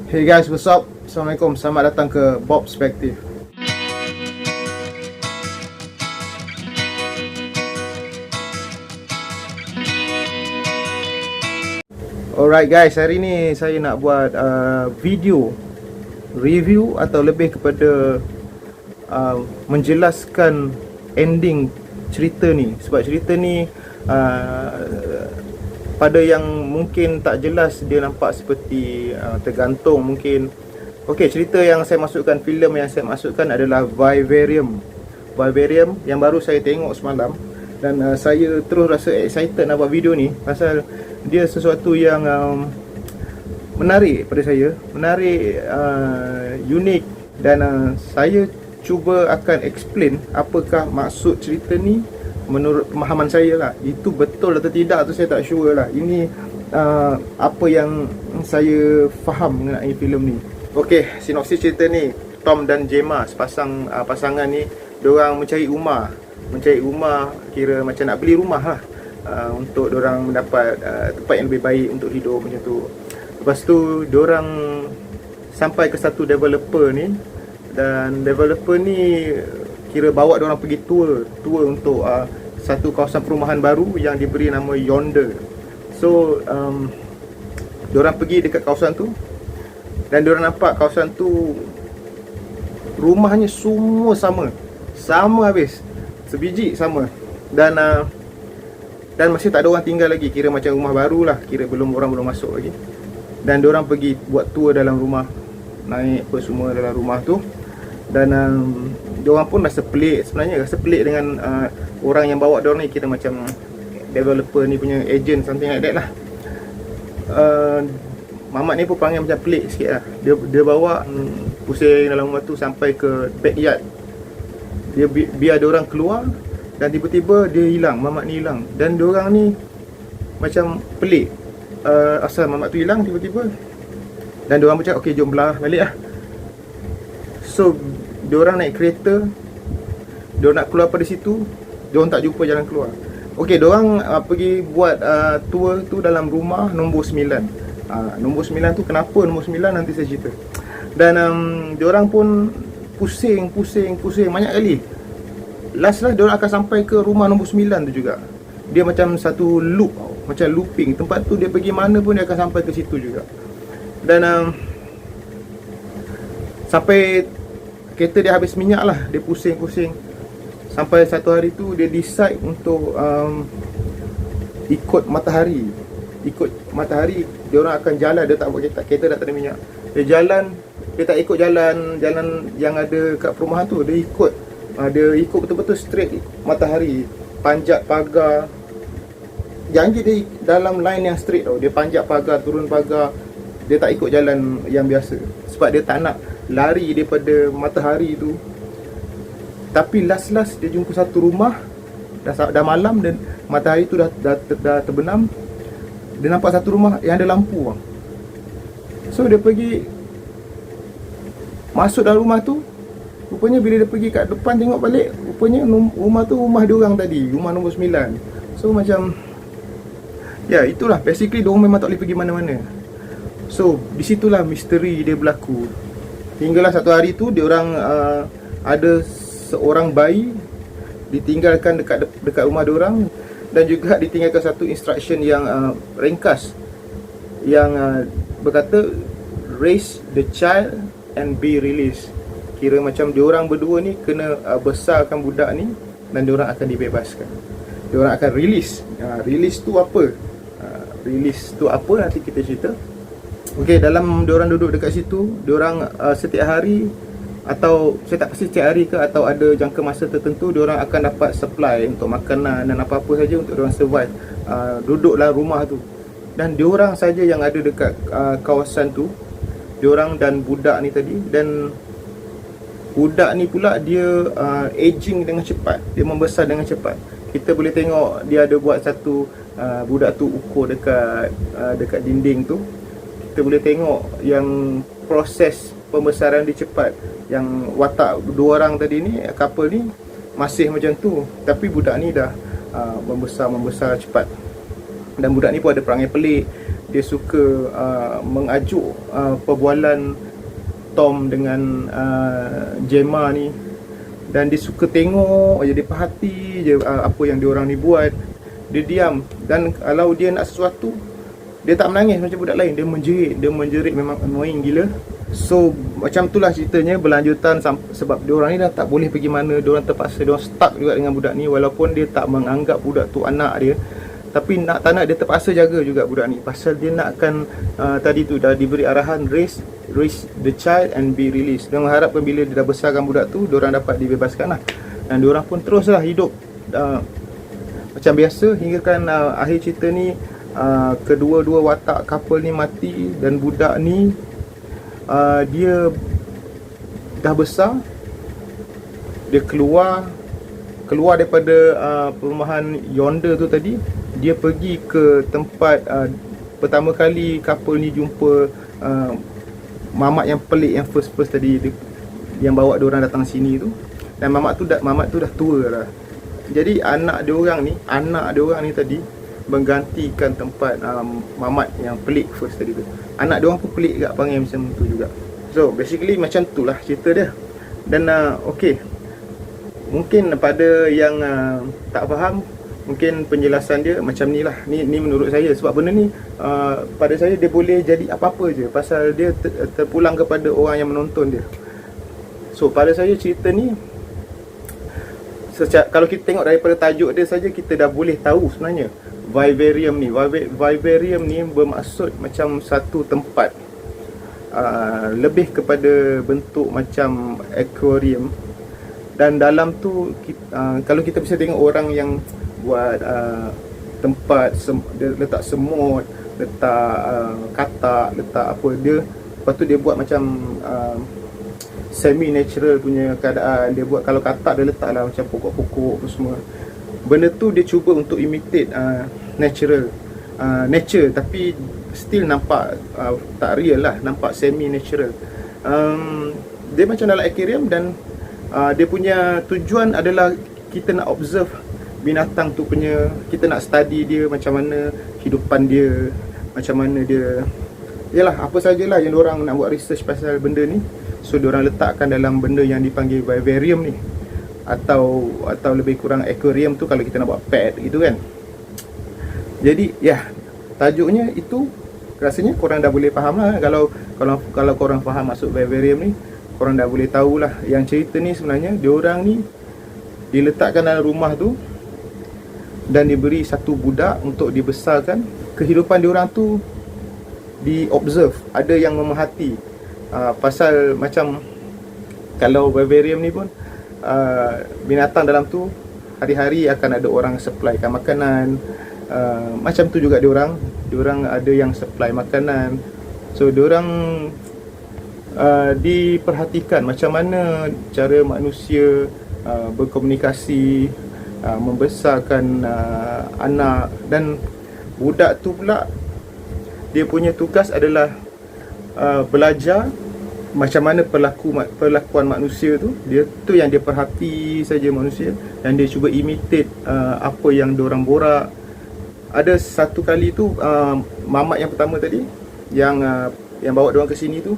Hey guys, what's up? Assalamualaikum, selamat datang ke Bob Perspective. Alright guys, hari ni saya nak buat video review atau lebih kepada menjelaskan ending cerita ni. Sebab cerita ni pada yang mungkin tak jelas, dia nampak seperti tergantung mungkin. Okey, cerita yang saya masukkan, filem yang saya masukkan adalah Vivarium. Vivarium yang baru saya tengok semalam. Dan saya terus rasa excited nak buat video ni pasal dia sesuatu yang menarik pada saya. Menarik, unik. Dan saya cuba akan explain apakah maksud cerita ni menurut pemahaman saya lah. Itu betul atau tidak tu saya tak sure lah. Ini apa yang saya faham mengenai filem ni. Okey, sinopsis cerita ni, Tom dan Gemma, pasangan ni, diorang mencari rumah. Mencari rumah, kira macam nak beli rumah lah, untuk diorang mendapat tempat yang lebih baik untuk hidup macam tu. Lepas tu diorang sampai ke satu developer ni. Dan developer ni kira bawa diorang pergi tour untuk satu kawasan perumahan baru yang diberi nama Yonder. So diorang pergi dekat kawasan tu dan diorang nampak kawasan tu rumahnya semua sama habis, sebiji sama. Dan masih tak ada orang tinggal lagi, kira macam rumah baru lah, kira orang belum masuk lagi. Dan diorang pergi buat tour dalam rumah, naik apa semua dalam rumah tu. Dan diorang pun rasa pelik sebenarnya, rasa pelik dengan orang yang bawa diorang ni, kira macam developer ni punya agent, something like that lah. Mamat ni pun perangai macam pelik sikit lah. Dia bawa pusing dalam rumah tu sampai ke backyard. Dia biar diorang keluar dan tiba-tiba dia hilang, mamat ni hilang. Dan diorang ni macam pelik, asal mamat tu hilang tiba-tiba. Dan diorang macam okey, jom belah balik lah. So diorang naik kereta, diorang nak keluar pada situ, diorang tak jumpa jalan keluar. Okey, diorang pergi buat tour tu dalam rumah nombor 9. Nombor 9 tu kenapa nombor 9 nanti saya cerita. Dan diorang pun pusing banyak kali. Last diorang akan sampai ke rumah nombor 9 tu juga. Dia macam satu loop, macam looping. Tempat tu dia pergi mana pun dia akan sampai ke situ juga. Dan sampai kereta dia habis minyak lah, dia pusing. Sampai satu hari tu dia decide untuk ikut matahari. Diorang akan jalan, dia tak buat kereta dah tak ada minyak. Dia jalan, dia tak ikut jalan yang ada kat perumahan tu. Dia ikut betul-betul straight matahari, panjat pagar. Janji dia dalam line yang straight tau. Dia panjat pagar, turun pagar. Dia tak ikut jalan yang biasa sebab dia tak nak lari daripada matahari tu. Tapi last dia jumpa satu rumah. Dah malam dan matahari tu dah terbenam. Dia nampak satu rumah yang ada lampu bang. So dia pergi masuk dalam rumah tu. Rupanya bila dia pergi kat depan tengok balik, rupanya rumah tu rumah diorang tadi, rumah nombor 9. So macam, ya itulah, basically diorang memang tak boleh pergi mana-mana. So disitulah misteri dia berlaku. Hinggalah satu hari tu diorang ada seorang bayi ditinggalkan dekat rumah diorang. Dan juga ditinggalkan satu instruction yang ringkas yang berkata raise the child and be released. Kira macam diorang berdua ni kena besarkan budak ni dan diorang akan dibebaskan. Diorang akan release. Release tu apa? Release tu apa nanti kita cerita. Okey, dalam diorang duduk dekat situ, diorang setiap hari, atau saya tak pasti setiap hari ke, atau ada jangka masa tertentu, diorang akan dapat supply untuk makanan dan apa-apa saja untuk diorang survive. Duduklah rumah tu. Dan diorang saja yang ada dekat kawasan tu, diorang dan budak ni tadi. Dan budak ni pula dia aging dengan cepat, dia membesar dengan cepat. Kita boleh tengok dia ada buat satu budak tu ukur dekat dinding tu. Kita boleh tengok yang proses pembesaran dia cepat. Yang watak dua orang tadi ni, couple ni masih macam tu, tapi budak ni dah membesar cepat. Dan budak ni pun ada perangai pelik. dia suka mengajuk perbualan Tom dengan Gemma ni, dan dia suka tengok je, dia perhati je apa yang diorang ni buat. Dia diam, dan kalau dia nak sesuatu, dia tak menangis macam budak lain, dia menjerit memang annoying gila. So macam itulah ceritanya berlanjutan, sebab diorang ni dah tak boleh pergi mana, diorang terpaksa, diorang stuck juga dengan budak ni, walaupun dia tak menganggap budak tu anak dia, tapi nak tak nak dia terpaksa jaga juga budak ni, pasal dia nakkan tadi tu dah diberi arahan raise the child and be released. Dia mengharapkan bila dia dah besarkan budak tu, diorang dapat dibebaskan lah. Dan diorang pun teruslah hidup macam biasa hingga kan akhir cerita ni, kedua-dua watak couple ni mati, dan budak ni dia dah besar, dia keluar daripada perumahan yonder tu tadi. Dia pergi ke tempat pertama kali couple ni jumpa mamat yang pelik, yang first tadi, yang bawa diorang datang sini tu. Dan mamat tu dah tua lah. Jadi anak diorang ni tadi menggantikan tempat mamat yang pelik first tadi tu. Anak diorang pun pelik juga, panggil macam tu juga. So basically macam tu lah cerita dia. Dan okay, mungkin pada yang tak faham, mungkin penjelasan dia macam ni lah. Ni menurut saya, sebab benda ni pada saya dia boleh jadi apa-apa je, pasal dia terpulang kepada orang yang menonton dia. So pada saya cerita ni, kalau kita tengok daripada tajuk dia saja, kita dah boleh tahu sebenarnya vivarium ni bermaksud macam satu tempat, lebih kepada bentuk macam aquarium. Dan dalam tu kalau kita bisa tengok orang yang buat tempat, dia letak semut, letak katak, letak apa dia, lepas tu dia buat macam semi natural punya keadaan. Dia buat, kalau katak dia letak lah macam pokok-pokok apa semua. Benda tu dia cuba untuk imitate nature, tapi still nampak tak real lah, nampak semi natural. Dia macam dalam aquarium, dan dia punya tujuan adalah kita nak observe binatang tu punya, kita nak study dia macam mana hidupan dia, macam mana dia, yalah apa sajalah yang diorang nak buat research pasal benda ni. So diorang letakkan dalam benda yang dipanggil vivarium ni, atau lebih kurang aquarium tu kalau kita nak buat pet gitu kan. Jadi ya, tajuknya itu rasanya korang dah boleh faham lah. Kalau korang faham maksud vivarium ni, korang dah boleh tahulah yang cerita ni sebenarnya diorang ni diletakkan dalam rumah tu, dan diberi satu budak untuk dibesarkan. Kehidupan diorang tu di-observe, ada yang memerhati. Pasal macam kalau vivarium ni pun, binatang dalam tu hari-hari akan ada orang supplykan makanan. Macam tu juga diorang ada yang supply makanan. So diorang diperhatikan macam mana cara manusia berkomunikasi, membesarkan anak. Dan budak tu pula, dia punya tugas adalah belajar macam mana perlakuan manusia tu. Dia tu yang dia perhati saja manusia, dan dia cuba imitate apa yang diorang borak. Ada satu kali tu, mamat yang pertama tadi yang bawa diorang ke sini tu,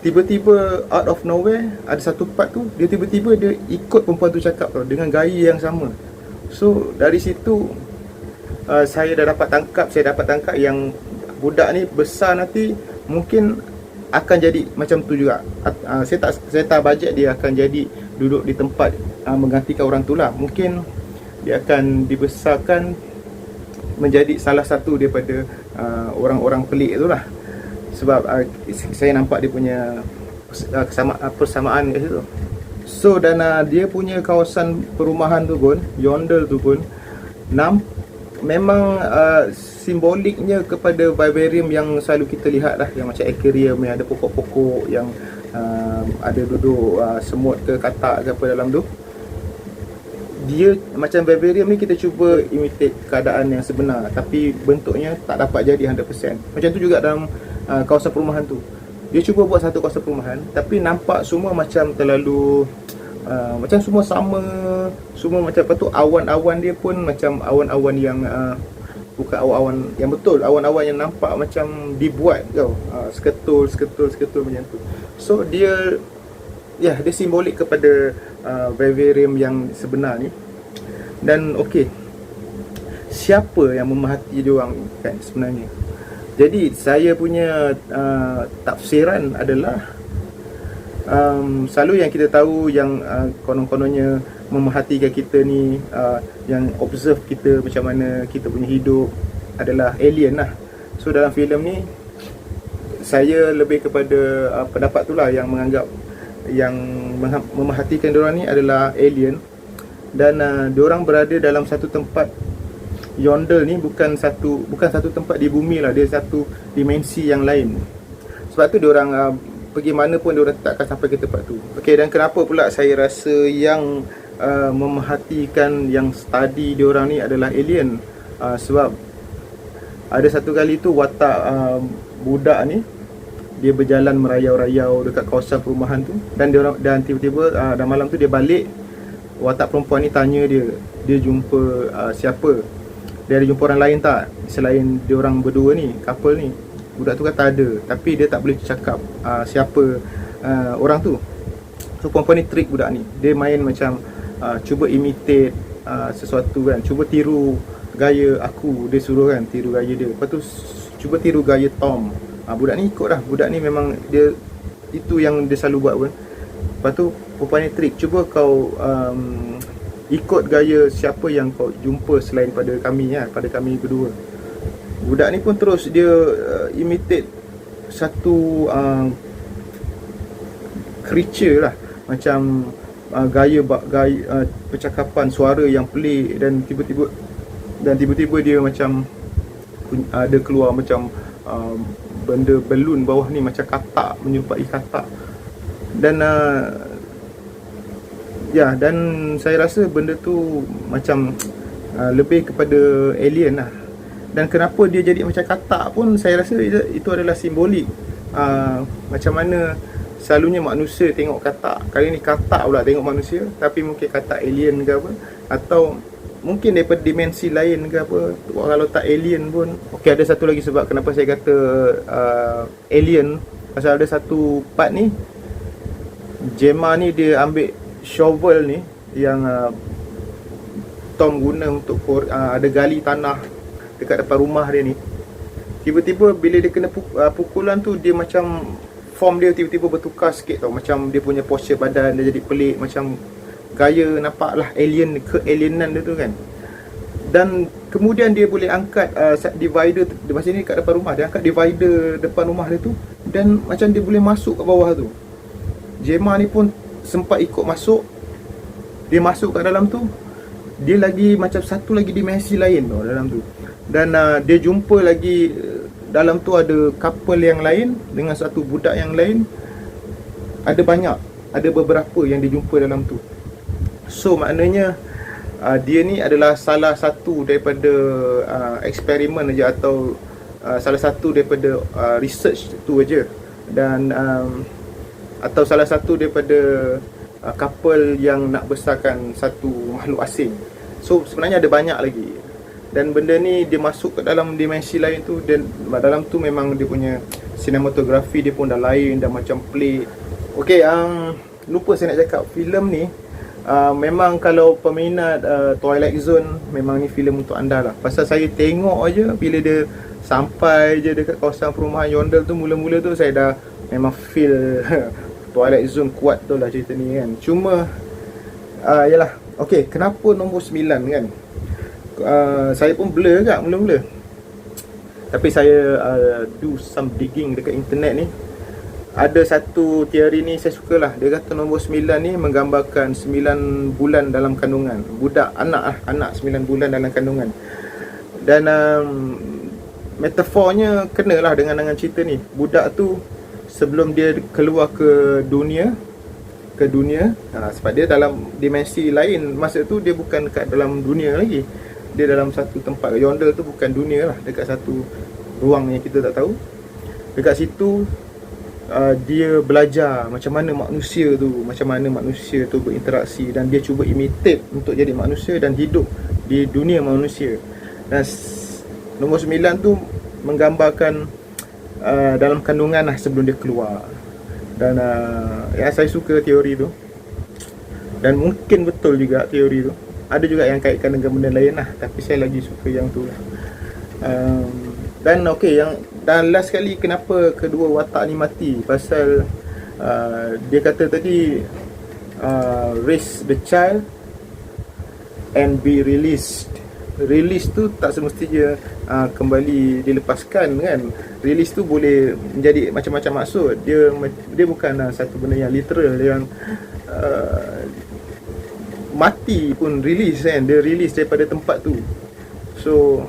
tiba-tiba out of nowhere, ada satu part tu dia tiba-tiba dia ikut perempuan tu cakap tau, dengan gaya yang sama. So dari situ saya dapat tangkap yang budak ni besar nanti mungkin akan jadi macam tu juga. Saya tak bajet dia akan jadi duduk di tempat menggantikan orang tu lah. Mungkin dia akan dibesarkan menjadi salah satu daripada orang-orang pelik tu lah. Sebab saya nampak dia punya persamaan kat situ. So dan dia punya kawasan perumahan tu pun, yonder tu pun, memang simboliknya kepada vivarium yang selalu kita lihat lah, yang macam aquarium yang ada pokok-pokok, yang ada duduk semut ke katak ke apa dalam tu. Dia macam vivarium ni kita cuba imitate keadaan yang sebenar, tapi bentuknya tak dapat jadi 100%. Macam tu juga dalam kawasan perumahan tu. Dia cuba buat satu kawasan perumahan, tapi nampak semua macam terlalu macam semua sama, semua macam apa tu, awan-awan dia pun macam awan-awan yang bukan awan-awan yang betul, awan-awan yang nampak macam dibuat tau, seketul macam tu. So dia, ya, dia simbolik kepada vivarium yang sebenar ni. Dan okey, siapa yang memerhati dia orang kan sebenarnya? Jadi saya punya tafsiran adalah selalu yang kita tahu yang konon-kononnya memerhatikan kita ni, yang observe kita macam mana kita punya hidup adalah alien lah. So dalam filem ni saya lebih kepada pendapat tu lah, yang menganggap yang memerhatikan diorang ni adalah alien. Dan diorang berada dalam satu tempat. Yondel ni bukan satu tempat di bumi lah, dia satu dimensi yang lain. Sebab tu diorang pergi mana pun diorang tak akan sampai ke tempat tu. Okey, dan kenapa pula saya rasa yang memerhatikan, yang study diorang ni adalah alien? Sebab ada satu kali tu watak budak ni, dia berjalan merayau-rayau dekat kawasan perumahan tu, dan tiba-tiba dan malam tu dia balik, watak perempuan ni tanya dia jumpa siapa, dia ada jumpa orang lain tak selain dia orang berdua ni, couple ni. Budak tu kata ada, tapi dia tak boleh cakap siapa orang tu. So perempuan ni trick budak ni, dia main macam cuba imitate sesuatu kan, cuba tiru gaya aku, dia suruh kan tiru gaya dia. Lepas tu cuba tiru gaya Tom. Budak ni ikut lah, budak ni memang dia, itu yang dia selalu buat pun. Lepas tu perempuan ni trick, cuba kau ikut gaya siapa yang kau jumpa selain pada kami, pada kami berdua. Budak ni pun terus dia imitate satu creature lah, macam gaya percakapan, suara yang pelik, dan tiba-tiba dia macam ada keluar macam benda balloon bawah ni macam katak, menyerupai katak. Dan ya, dan saya rasa benda tu macam lebih kepada alien lah. Dan kenapa dia jadi macam katak pun saya rasa itu adalah simbolik. Macam mana selalunya manusia tengok katak, kali ni katak pula tengok manusia, tapi mungkin katak alien ke apa, atau mungkin daripada dimensi lain ke apa. Kalau tak alien pun. Okey, ada satu lagi sebab kenapa saya kata alien, pasal ada satu part ni Gemma ni dia ambil shovel ni yang Tom guna untuk ada gali tanah dekat depan rumah dia ni. Tiba-tiba bila dia kena pukulan tu, dia macam form dia tiba-tiba bertukar sikit tau, macam dia punya posture badan dia jadi pelik, macam gaya nampaklah alien, kealienan dia tu kan. Dan kemudian dia boleh angkat divider masa ni kat depan rumah, dia angkat divider depan rumah dia tu, dan macam dia boleh masuk kat bawah tu. Gemma ni pun sempat ikut masuk. Dia masuk kat dalam tu, dia lagi macam satu lagi dimensi lain tau dalam tu. Dan dia jumpa lagi dalam tu ada couple yang lain dengan satu budak yang lain. Ada beberapa yang dia jumpa dalam tu. So maknanya dia ni adalah salah satu daripada eksperimen aja, atau salah satu daripada research tu aja. Dan atau salah satu daripada couple yang nak besarkan satu makhluk asing. So sebenarnya ada banyak lagi. Dan benda ni dia masuk ke dalam dimensi lain tu, dan dalam tu memang dia punya sinematografi dia pun dah lain, dah macam pelik. Okey, lupa saya nak cakap, filem ni memang kalau peminat Twilight Zone, memang ni filem untuk anda lah. Pasal saya tengok aja bila dia sampai je dekat kawasan perumahan Yondel tu, mula-mula tu saya dah memang feel Twilight Zone kuat tu lah cerita ni kan. Cuma yalah, okey, kenapa nombor 9 kan? Saya pun blur kat mula-mula. Tapi saya do some digging dekat internet ni. Ada satu teori ni saya sukalah. Dia kata nombor 9 ni menggambarkan 9 bulan dalam kandungan. Budak, anak 9 bulan dalam kandungan. Dan metafornya kenalah dengan cerita ni. Budak tu sebelum dia keluar ke dunia, sebab dia dalam dimensi lain. Masa tu dia bukan kat dalam dunia lagi, dia dalam satu tempat. Yondel tu bukan dunia lah, dekat satu ruang yang kita tak tahu. Dekat situ dia belajar macam mana manusia tu berinteraksi, dan dia cuba imitate untuk jadi manusia dan hidup di dunia manusia. Dan Nombor 9 tu menggambarkan dalam kandungan lah sebelum dia keluar. Dan ya, saya suka teori tu. Dan mungkin betul juga teori tu. Ada juga yang kaitkan dengan benda lain lah, tapi saya lagi suka yang tu lah. Dan okey, yang dan last sekali, kenapa kedua watak ni mati? Pasal dia kata tadi raise the child and be released. Release tu tak semestinya kembali dilepaskan kan. Release tu boleh menjadi macam-macam maksud. Dia bukan satu benda yang literal, yang mati pun release kan. Dia release daripada tempat tu. So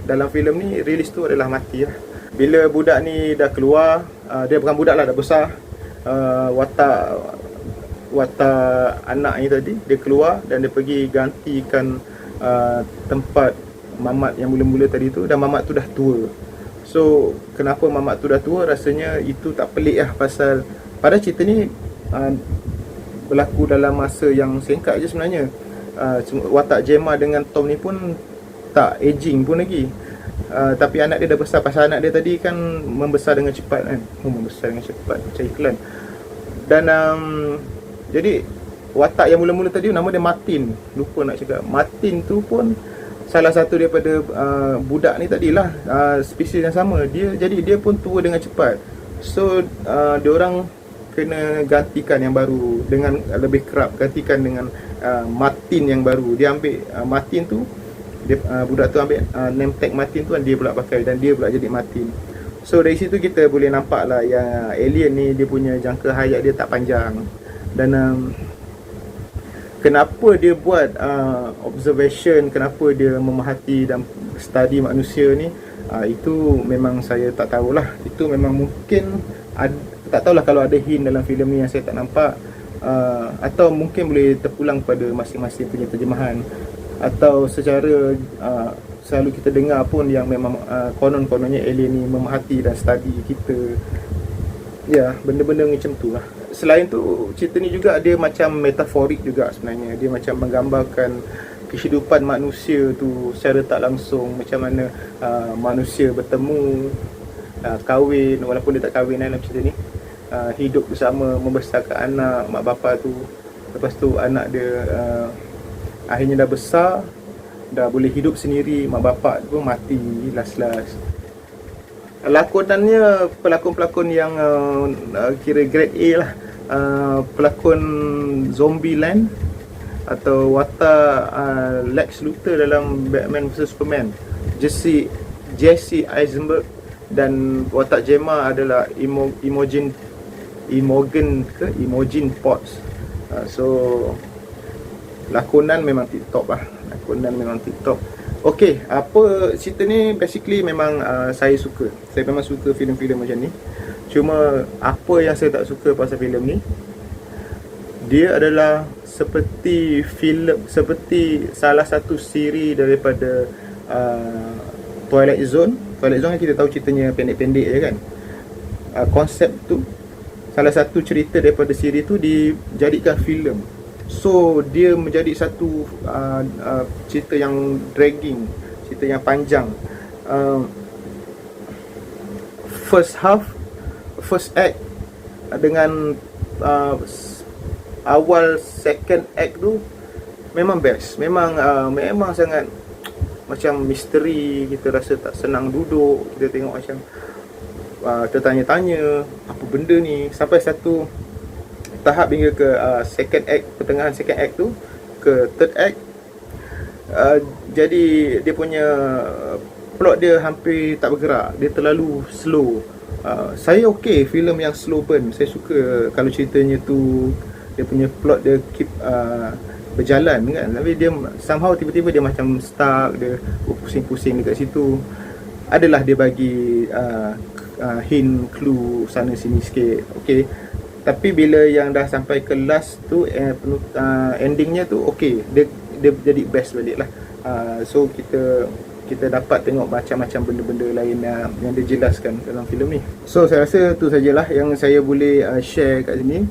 dalam filem ni release tu adalah mati lah. Bila budak ni dah keluar, dia bukan budak lah, dah besar, watak anak ni tadi, dia keluar dan dia pergi gantikan tempat mamat yang mula-mula tadi tu. Dan mamat tu dah tua. So kenapa mamat tu dah tua? Rasanya itu tak pelik lah, pasal pada cerita ni berlaku dalam masa yang singkat je sebenarnya. Watak Gemma dengan Tom ni pun tak aging pun lagi. Tapi anak dia dah besar. Pasal anak dia tadi kan membesar dengan cepat kan. Membesar dengan cepat macam iklan. Dan jadi watak yang mula-mula tadi nama dia Martin. Lupa nak cakap. Martin tu pun salah satu daripada budak ni tadilah, spesies yang sama. Jadi dia pun tua dengan cepat. So diorang kena gantikan yang baru dengan lebih kerap. Gantikan dengan Martin yang baru. Dia ambil Martin tu, budak tu ambil name tag Martin tu, dan dia pula pakai, dan dia pula jadi Martin. So dari situ kita boleh nampak lah yang alien ni dia punya jangka hayat dia tak panjang. Dan kenapa dia buat observation, kenapa dia memerhati dan study manusia ni, itu memang saya tak tahulah. Itu memang mungkin tak tahulah kalau ada hint dalam filem ni yang saya tak nampak, atau mungkin boleh terpulang pada masing-masing punya terjemahan, atau secara selalu kita dengar pun yang memang konon-kononnya alien ni memerhati dan study kita. Ya, benda-benda macam tu lah. Selain tu, cerita ni juga dia macam metaforik juga sebenarnya. Dia macam menggambarkan kehidupan manusia tu secara tak langsung. Macam mana manusia bertemu, kahwin, walaupun dia tak kahwin dalam cerita ni, hidup bersama, membesarkan anak, mak bapa tu. Lepas tu anak dia akhirnya dah besar, dah boleh hidup sendiri, mak bapak pun mati last-last. Lakonannya pelakon-pelakon yang kira grade A lah. Pelakon Zombieland atau watak Lex Luthor dalam Batman vs Superman, Jesse Eisenberg, dan watak Gemma adalah Imogen Potts. So lakonan memang tip-top lah. Lakonan memang tip-top. Okey, apa cerita ni basically memang saya suka. Saya memang suka filem-filem macam ni. Cuma apa yang saya tak suka pasal filem ni, dia adalah seperti salah satu siri daripada Twilight Zone. Twilight Zone kan kita tahu ceritanya pendek-pendek je kan. Konsep tu, salah satu cerita daripada siri tu dijadikan filem. So dia menjadi satu cerita yang dragging, cerita yang panjang. First act dengan awal second act tu memang best. Memang sangat macam misteri. Kita rasa tak senang duduk. Kita tengok macam tertanya-tanya apa benda ni, sampai satu tahap hingga ke second act, pertengahan second act tu ke third act. Jadi dia punya plot dia hampir tak bergerak. Dia terlalu slow. Saya okey filem yang slow burn. Saya suka kalau ceritanya tu dia punya plot dia keep berjalan kan. Tapi dia somehow tiba-tiba dia macam stuck, dia pusing-pusing dekat situ. Adalah dia bagi hint, clue sana sini sikit. Okey. Tapi bila yang dah sampai ke last tu, endingnya tu okey, dia jadi best balik lah. So kita dapat tengok macam-macam benda-benda lain yang dia jelaskan dalam filem ni. So saya rasa tu sajalah yang saya boleh share kat sini.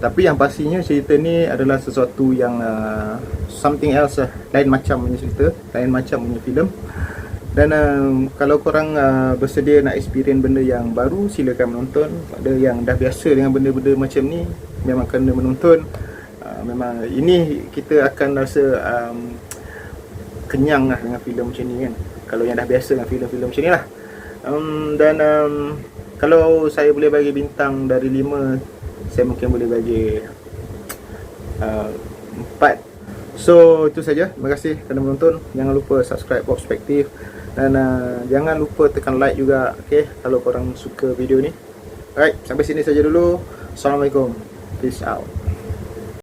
Tapi yang pastinya cerita ni adalah sesuatu yang something else lah. Lain macam punya cerita, lain macam punya filem. Dan kalau korang bersedia nak experience benda yang baru, silakan menonton. Pada yang dah biasa dengan benda-benda macam ni, memang kena menonton. Memang ini kita akan rasa kenyang lah dengan filem macam ni kan, kalau yang dah biasa dengan filem-filem macam ni lah. Dan kalau saya boleh bagi bintang dari 5, saya mungkin boleh bagi 4. So itu saja. Terima kasih kerana menonton. Jangan lupa subscribe Bob Perspektif. Dan jangan lupa tekan like juga, okay, kalau korang suka video ni. Alright, sampai sini saja dulu. Assalamualaikum. Peace out.